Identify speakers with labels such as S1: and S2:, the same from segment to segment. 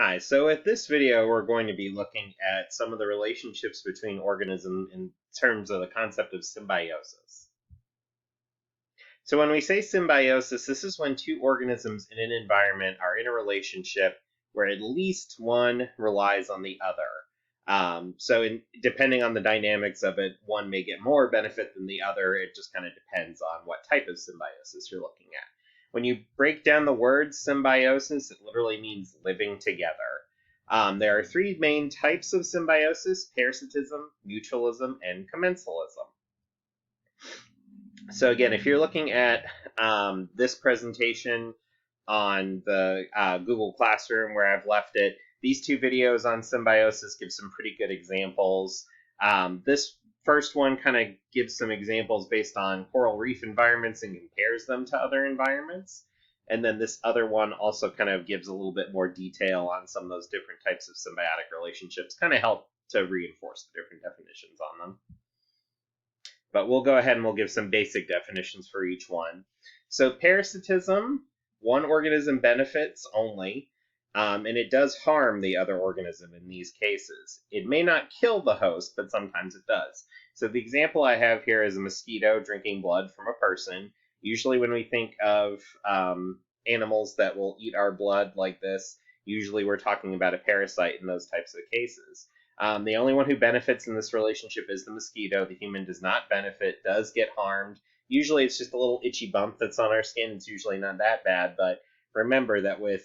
S1: Hi, so with this video, we're going to be looking at some of the relationships between organisms in terms of the concept of symbiosis. So when we say symbiosis, this is when two organisms in an environment are in a relationship where at least one relies on the other. Depending on the dynamics of it, one may get more benefit than the other. It just kind of depends on what type of symbiosis you're looking at. When you break down the word symbiosis, it literally means living together. There are three main types of symbiosis: parasitism, mutualism, and commensalism. So again, if you're looking at this presentation on the Google Classroom where I've left it, these two videos on symbiosis give some pretty good examples. This first one kind of gives some examples based on coral reef environments and compares them to other environments. And then this other one also kind of gives a little bit more detail on some of those different types of symbiotic relationships, kind of help to reinforce the different definitions on them. But we'll go ahead and we'll give some basic definitions for each one. So parasitism, one organism benefits only, and it does harm the other organism in these cases. It may not kill the host, but sometimes it does. So the example I have here is a mosquito drinking blood from a person. Usually when we think of animals that will eat our blood like this, usually we're talking about a parasite in those types of cases. The only one who benefits in this relationship is the mosquito. The human does not benefit, does get harmed. Usually it's just a little itchy bump that's on our skin. It's usually not that bad, but remember that with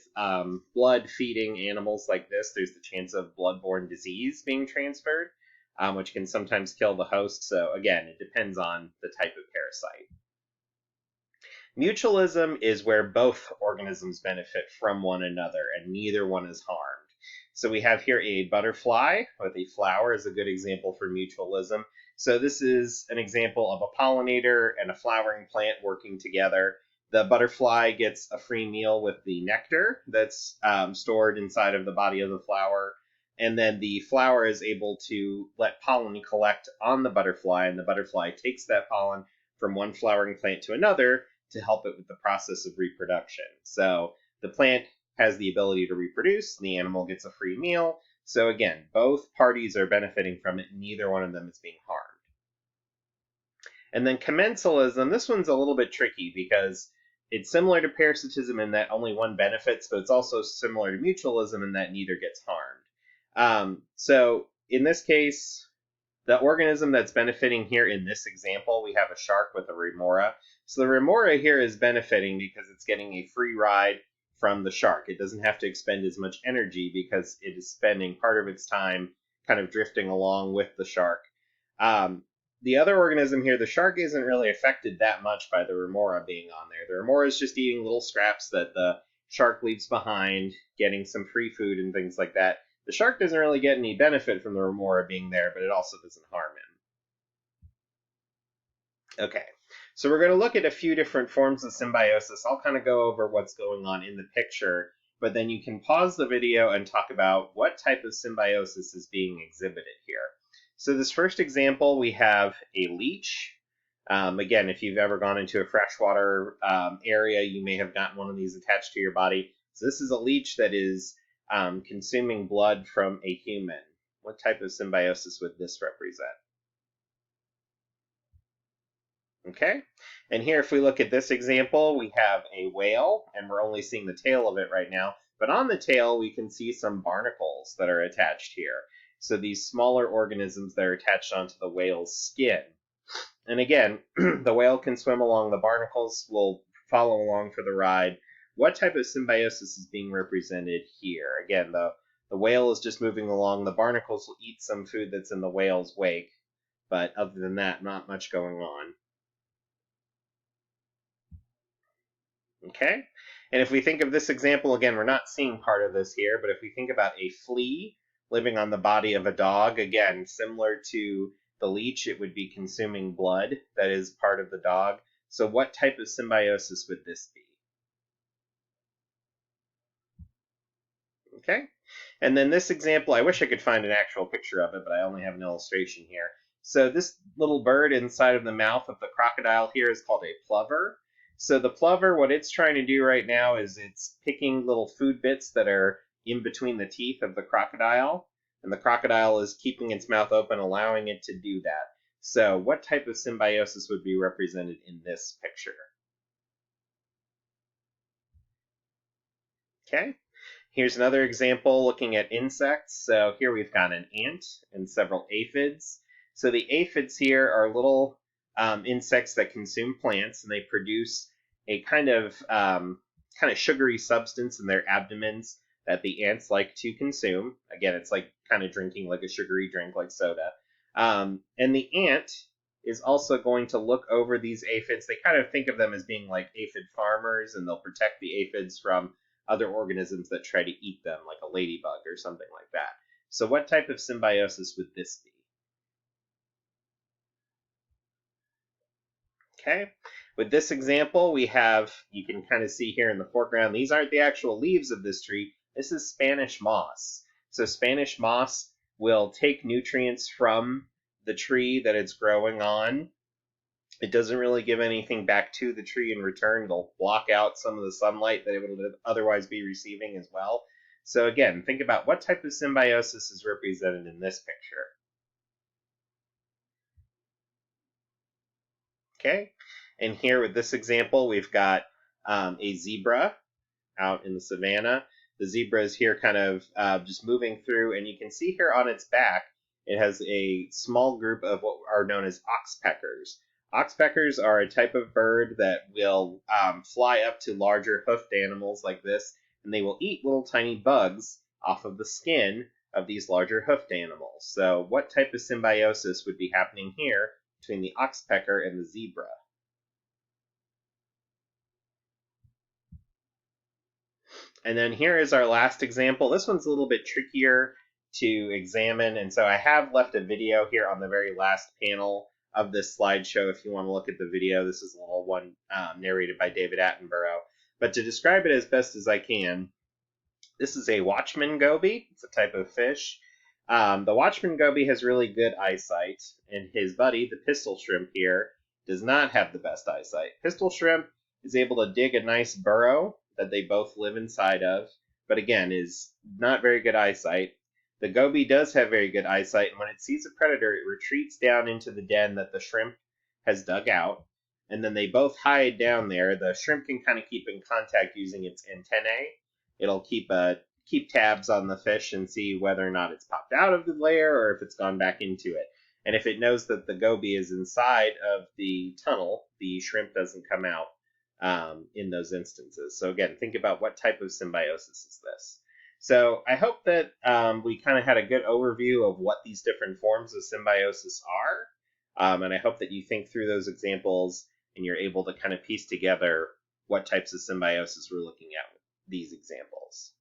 S1: blood feeding animals like this, there's the chance of bloodborne disease being transferred, which can sometimes kill the host. So again, it depends on the type of parasite. Mutualism is where both organisms benefit from one another and neither one is harmed. So we have here a butterfly with a flower is a good example for mutualism. So this is an example of a pollinator and a flowering plant working together. The butterfly gets a free meal with the nectar that's stored inside of the body of the flower. And then the flower is able to let pollen collect on the butterfly, and the butterfly takes that pollen from one flowering plant to another to help it with the process of reproduction. So the plant has the ability to reproduce, the animal gets a free meal. So again, both parties are benefiting from it, neither one of them is being harmed. And then commensalism, this one's a little bit tricky because it's similar to parasitism in that only one benefits, but it's also similar to mutualism in that neither gets harmed. So in this case, the organism that's benefiting here in this example, we have a shark with a remora. So the remora here is benefiting because it's getting a free ride from the shark. It doesn't have to expend as much energy because it is spending part of its time kind of drifting along with the shark. The other organism here, the shark, isn't really affected that much by the remora being on there. The remora is just eating little scraps that the shark leaves behind, getting some free food and things like that. The shark doesn't really get any benefit from the remora being there, but it also doesn't harm him. Okay, so we're going to look at a few different forms of symbiosis. I'll kind of go over what's going on in the picture, but then you can pause the video and talk about what type of symbiosis is being exhibited here. So this first example, we have a leech. Again, if you've ever gone into a freshwater area, you may have gotten one of these attached to your body. So this is a leech that is consuming blood from a human. What type of symbiosis would this represent? Okay, and here if we look at this example, we have a whale, and we're only seeing the tail of it right now, but on the tail we can see some barnacles that are attached here. So these smaller organisms that are attached onto the whale's skin. And again, the whale can swim along, the barnacles will follow along for the ride. What type of symbiosis is being represented here? Again, the whale is just moving along, the barnacles will eat some food that's in the whale's wake, but other than that, not much going on. Okay, and if we think of this example, again, we're not seeing part of this here, but if we think about a flea living on the body of a dog, again, similar to the leech, it would be consuming blood that is part of the dog. So what type of symbiosis would this be? Okay, and then this example, I wish I could find an actual picture of it, but I only have an illustration here. So this little bird inside of the mouth of the crocodile here is called a plover. So the plover, what it's trying to do right now is it's picking little food bits that are in between the teeth of the crocodile, and the crocodile is keeping its mouth open, allowing it to do that. So what type of symbiosis would be represented in this picture? Okay, here's another example looking at insects. So here we've got an ant and several aphids. So the aphids here are little insects that consume plants, and they produce a kind of sugary substance in their abdomens that the ants like to consume. Again, it's like kind of drinking like a sugary drink, like soda. And the ant is also going to look over these aphids. They kind of think of them as being like aphid farmers, and they'll protect the aphids from other organisms that try to eat them, like a ladybug or something like that. So what type of symbiosis would this be? Okay, with this example, we have, you can kind of see here in the foreground, these aren't the actual leaves of this tree. This is Spanish moss. So Spanish moss will take nutrients from the tree that it's growing on. It doesn't really give anything back to the tree in return. It'll block out some of the sunlight that it would otherwise be receiving as well. So again, think about what type of symbiosis is represented in this picture. Okay, and here with this example, we've got a zebra out in the savannah. The zebra is here kind of just moving through, and you can see here on its back, it has a small group of what are known as oxpeckers. Oxpeckers are a type of bird that will fly up to larger hoofed animals like this, and they will eat little tiny bugs off of the skin of these larger hoofed animals. So what type of symbiosis would be happening here between the oxpecker and the zebra? And then here is our last example. This one's a little bit trickier to examine, and so I have left a video here on the very last panel of this slideshow if you want to look at the video. This is a little one narrated by David Attenborough. But to describe it as best as I can, this is a watchman goby. It's a type of fish. The watchman goby has really good eyesight, and his buddy, the pistol shrimp here, does not have the best eyesight. Pistol shrimp is able to dig a nice burrow that they both live inside of, but again, is not very good eyesight. The goby does have very good eyesight, and when it sees a predator, it retreats down into the den that the shrimp has dug out, and then they both hide down there. The shrimp can kind of keep in contact using its antennae. It'll keep tabs on the fish and see whether or not it's popped out of the lair or if it's gone back into it. And if it knows that the goby is inside of the tunnel, the shrimp doesn't come out in those instances. So again, think about what type of symbiosis is this. So I hope that we kind of had a good overview of what these different forms of symbiosis are. And I hope that you think through those examples and you're able to kind of piece together what types of symbiosis we're looking at with these examples.